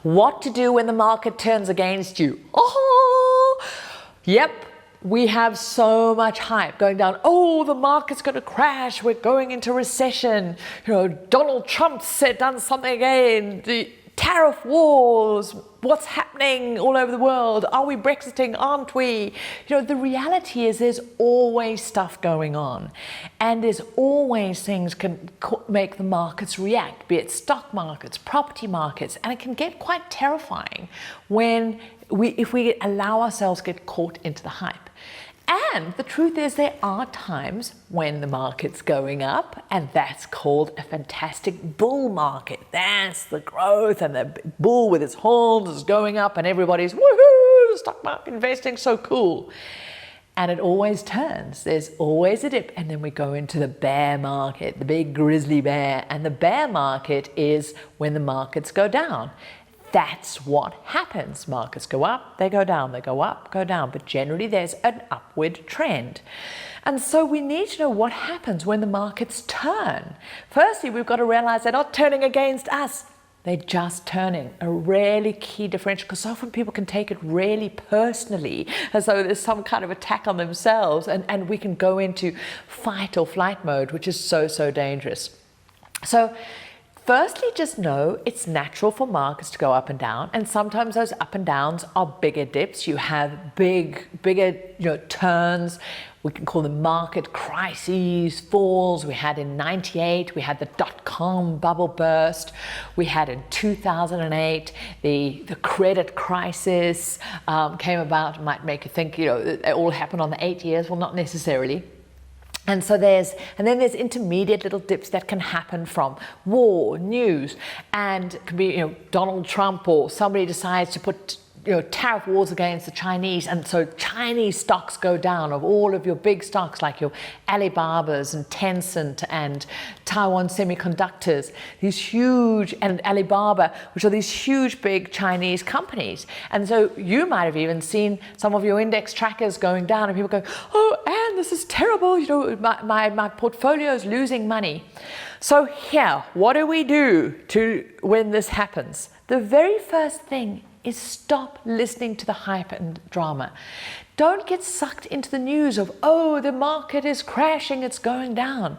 What to do when the market turns against you. Oh, yep. We have so much hype going down. Oh, the market's going to crash. We're going into recession. Donald Trump done something again. The tariff wars. What's happening all over the world? Are we Brexiting? Aren't we? The reality is there's always stuff going on. And there's always things can make the markets react, be it stock markets, property markets. And it can get quite terrifying if we allow ourselves to get caught into the hype. And the truth is there are times when the market's going up, and that's called a fantastic bull market. That's the growth, and the bull with its horns is going up and everybody's woohoo, stock market investing, so cool. And it always turns. There's always a dip, and then we go into the bear market, the big grizzly bear. And the bear market is when the markets go down. That's what happens. Markets go up, they go down, they go up, go down. But generally there's an upward trend. And so we need to know what happens when the markets turn. Firstly, we've got to realize they're not turning against us. They're just turning. A really key differential, because often people can take it really personally, as though there's some kind of attack on themselves, and we can go into fight or flight mode, which is so, so dangerous. So firstly, just know it's natural for markets to go up and down, and sometimes those up and downs are bigger dips. You have bigger turns. We can call them market crises, falls. We had in '98, we had the dot-com bubble burst. We had in 2008, the credit crisis came about. It might make you think, it all happened on the 8 years. Well, not necessarily. And so then there's intermediate little dips that can happen from war, news, and it can be, Donald Trump, or somebody decides to put, tariff wars against the Chinese, and so Chinese stocks go down, of all of your big stocks like your Alibabas and Tencent and Taiwan Semiconductors, these huge, and Alibaba, which are these huge big Chinese companies. And so you might have even seen some of your index trackers going down, and people go, oh, Anne, this is terrible, my portfolio is losing money. So here, what do we do when this happens? The very first thing is stop listening to the hype and drama. Don't get sucked into the news of, oh, the market is crashing, it's going down.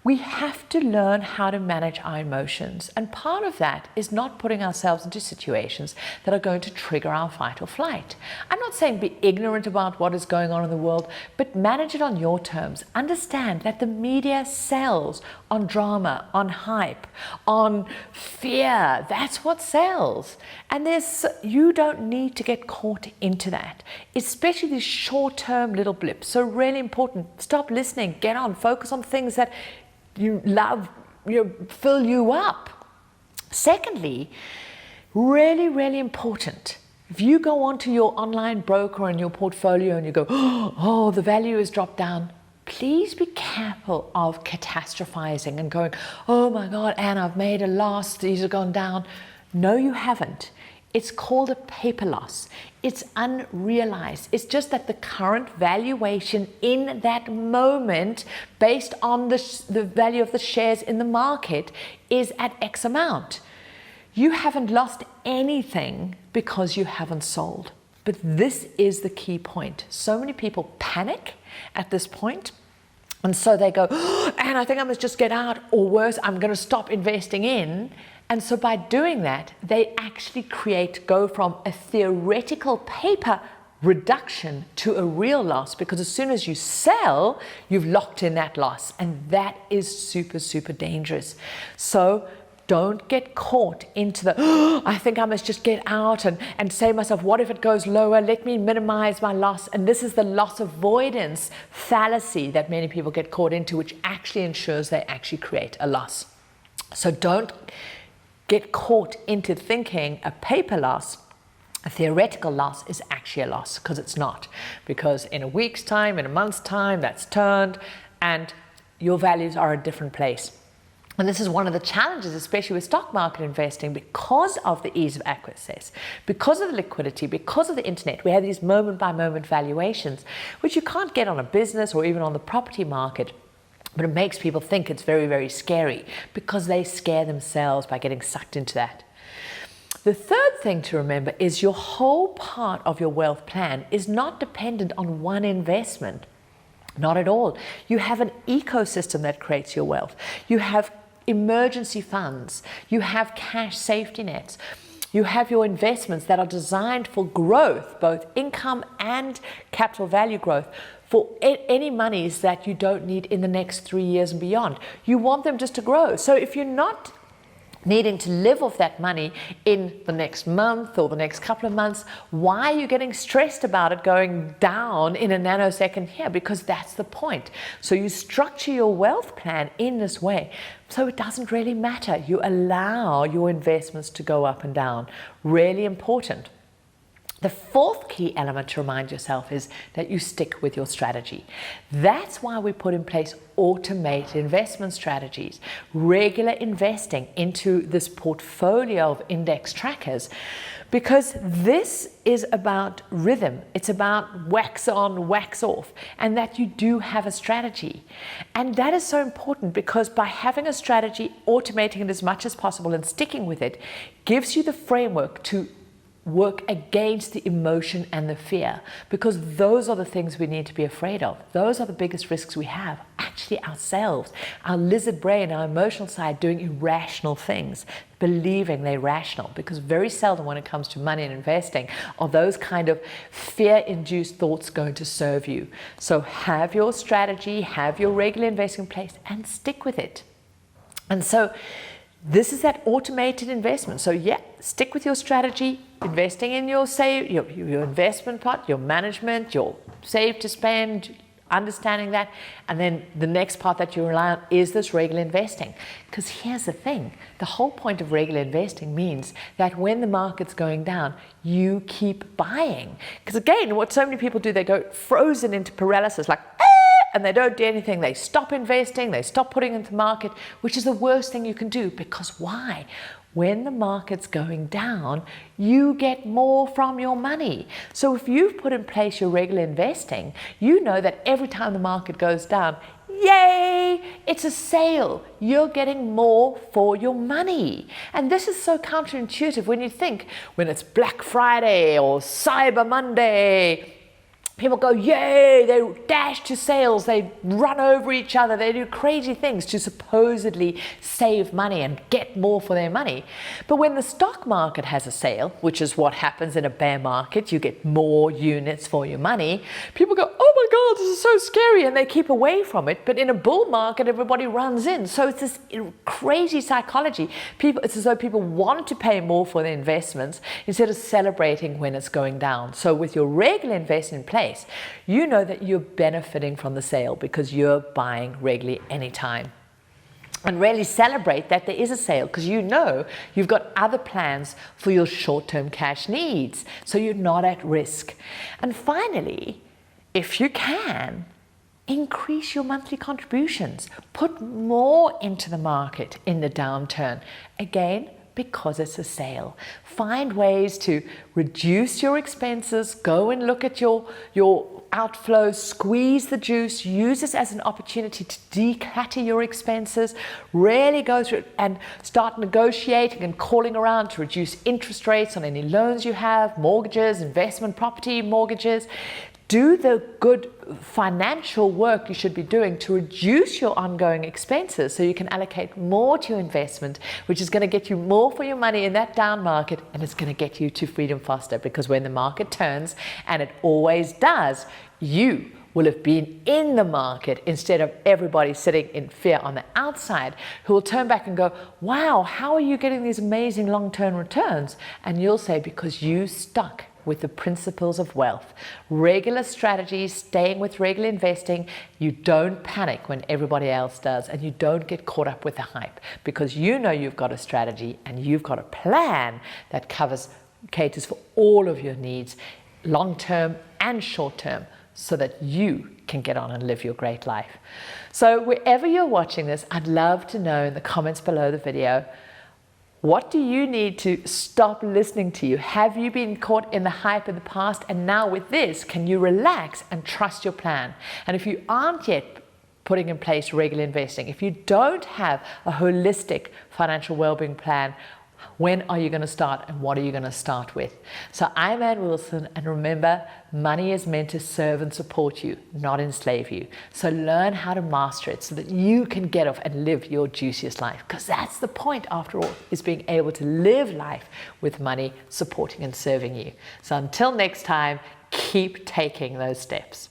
We have to learn how to manage our emotions. And part of that is not putting ourselves into situations that are going to trigger our fight or flight. I'm not saying be ignorant about what is going on in the world, but manage it on your terms. Understand that the media sells on drama, on hype, on fear. That's what sells. And you don't need to get caught into that, especially these short-term little blips. So really important. Stop listening, get on, focus on things that you love, fill you up. Secondly, really, really important, if you go onto your online broker and your portfolio and you go, oh, the value has dropped down, please be careful of catastrophizing and going, oh my God, Anne, I've made a loss, these have gone down. No, you haven't. It's called a paper loss. It's unrealized. It's just that the current valuation in that moment, based on the value of the shares in the market, is at X amount. You haven't lost anything because you haven't sold. But this is the key point. So many people panic at this point, and so they go, oh, and I think I must just get out, or worse, I'm going to stop investing in. And so by doing that, they actually go from a theoretical paper reduction to a real loss, because as soon as you sell, you've locked in that loss. And that is super, super dangerous. So don't get caught into the, oh, I think I must just get out and say to myself, what if it goes lower? Let me minimize my loss. And this is the loss avoidance fallacy that many people get caught into, which actually ensures they actually create a loss. So don't get caught into thinking a paper loss, a theoretical loss, is actually a loss, because it's not. Because in a week's time, in a month's time, that's turned, and your values are a different place. And this is one of the challenges, especially with stock market investing, because of the ease of access, because of the liquidity, because of the internet. We have these moment-by-moment valuations, which you can't get on a business or even on the property market. But it makes people think it's very, very scary, because they scare themselves by getting sucked into that. The third thing to remember is your whole part of your wealth plan is not dependent on one investment. Not at all. You have an ecosystem that creates your wealth. You have emergency funds. You have cash safety nets. You have your investments that are designed for growth, both income and capital value growth, for any monies that you don't need in the next 3 years and beyond. You want them just to grow. So if you're not needing to live off that money in the next month or the next couple of months, why are you getting stressed about it going down in a nanosecond here? Because that's the point. So you structure your wealth plan in this way, so it doesn't really matter. You allow your investments to go up and down. Really important. The fourth key element to remind yourself is that you stick with your strategy. That's why we put in place automated investment strategies, regular investing into this portfolio of index trackers, because this is about rhythm. It's about wax on, wax off, and that you do have a strategy. And that is so important, because by having a strategy, automating it as much as possible and sticking with it gives you the framework to work against the emotion and the fear, because those are the things we need to be afraid of. Those are the biggest risks we have, actually ourselves, our lizard brain, our emotional side doing irrational things, believing they're rational, because very seldom when it comes to money and investing are those kind of fear-induced thoughts going to serve you. So have your strategy, have your regular investing in place, and stick with it. And so this is that automated investment. So yeah, stick with your strategy, investing in your investment part, your management, your save to spend, understanding that. And then the next part that you rely on is this regular investing. Because here's the thing, the whole point of regular investing means that when the market's going down, you keep buying. Because again, what so many people do, they go frozen into paralysis, like, and they don't do anything. They stop investing, they stop putting into the market, which is the worst thing you can do. Because why? When the market's going down, you get more from your money. So if you've put in place your regular investing, you know that every time the market goes down, yay, it's a sale. You're getting more for your money. And this is so counterintuitive when you think when it's Black Friday or Cyber Monday, people go, yay, they dash to sales, they run over each other, they do crazy things to supposedly save money and get more for their money. But when the stock market has a sale, which is what happens in a bear market, you get more units for your money, people go, oh my God, this is so scary, and they keep away from it. But in a bull market, everybody runs in. So it's this crazy psychology. It's as though people want to pay more for their investments instead of celebrating when it's going down. So with your regular investment in place, you know that you're benefiting from the sale because you're buying regularly anytime. And really celebrate that there is a sale, because you know you've got other plans for your short-term cash needs, so you're not at risk. And finally, if you can, increase your monthly contributions. Put more into the market in the downturn. Again, because it's a sale. Find ways to reduce your expenses. Go and look at your outflows, squeeze the juice, use this as an opportunity to declutter your expenses. Really go through it and start negotiating and calling around to reduce interest rates on any loans you have, mortgages, investment property mortgages. Do the good financial work you should be doing to reduce your ongoing expenses so you can allocate more to your investment, which is going to get you more for your money in that down market, and it's going to get you to freedom faster, because when the market turns, and it always does, you will have been in the market instead of everybody sitting in fear on the outside, who will turn back and go, wow, how are you getting these amazing long-term returns? And you'll say, because you stuck with the principles of wealth. Regular strategies, staying with regular investing. You don't panic when everybody else does, and you don't get caught up with the hype, because you know you've got a strategy and you've got a plan that caters for all of your needs, long-term and short-term, so that you can get on and live your great life. So wherever you're watching this, I'd love to know in the comments below the video, what do you need to stop listening to you? Have you been caught in the hype in the past? And now with this, can you relax and trust your plan? And if you aren't yet putting in place regular investing, if you don't have a holistic financial well-being plan, When are you going to start, and what are you going to start with? So I'm Ann Wilson, and remember, money is meant to serve and support you, not enslave you. So learn how to master it so that you can get off and live your juiciest life, because that's the point after all, is being able to live life with money supporting and serving you. So until next time, keep taking those steps.